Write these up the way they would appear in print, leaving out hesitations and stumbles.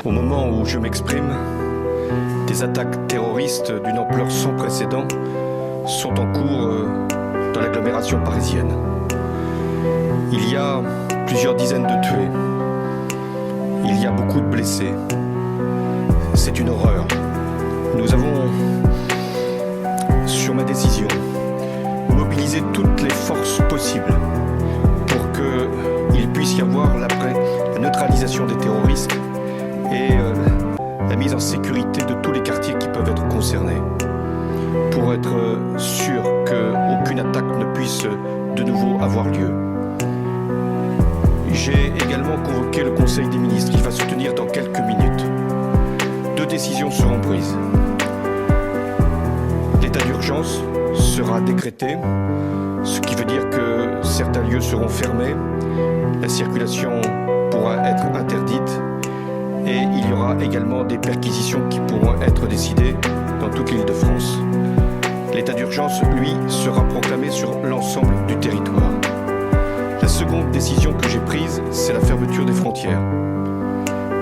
Au moment où je m'exprime, des attaques terroristes d'une ampleur sans précédent sont en cours dans l'agglomération parisienne. Il y a plusieurs dizaines de tués. Il y a beaucoup de blessés. C'est une horreur. Nous avons, sur ma décision, mobilisé toutes les forces possibles pour qu'il puisse y avoir la neutralisation des terroristes et la mise en sécurité de tous les quartiers qui peuvent être concernés, pour être sûr qu'aucune attaque ne puisse de nouveau avoir lieu. J'ai également convoqué le Conseil des ministres qui va se tenir dans quelques minutes. 2 décisions seront prises. L'état d'urgence sera décrété, ce qui veut dire que certains lieux seront fermés, la circulation pourra être interdite et il y aura également des perquisitions qui pourront être décidées dans toute l'Île-de-France. L'état d'urgence, lui, sera proclamé sur l'ensemble du territoire. La seconde décision que j'ai prise, c'est la fermeture des frontières.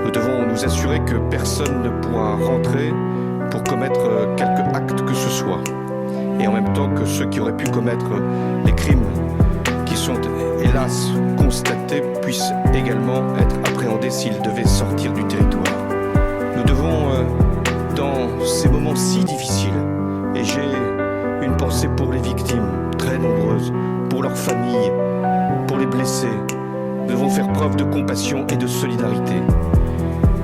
Nous devons nous assurer que personne ne pourra rentrer pour commettre quelque acte que ce soit. Et en même temps que ceux qui auraient pu commettre les crimes qui sont hélas constatés puissent également être appréhendés s'ils devaient sortir du territoire. Nous devons, dans ces moments si difficiles, et j'ai une pensée pour les victimes, très nombreuses, pour leurs familles, pour les blessés, nous devons faire preuve de compassion et de solidarité.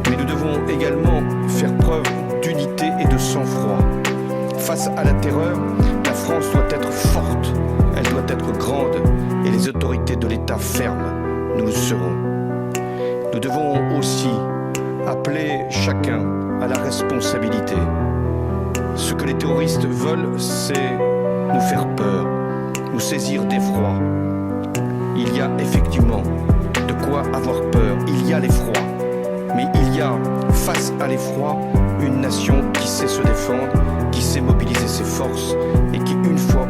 Mais nous devons également faire preuve d'unité et de sang-froid. Face à la terreur, la France doit être forte, elle doit être grande et les autorités de l'État fermes. Nous le serons. Nous devons aussi appeler chacun à la responsabilité. Ce que les terroristes veulent, c'est nous faire peur, nous saisir d'effroi. Il y a effectivement de quoi avoir peur, il y a l'effroi. Mais il y a, face à l'effroi, une nation qui sait se défendre, qui sait mobiliser ses forces et qui, une fois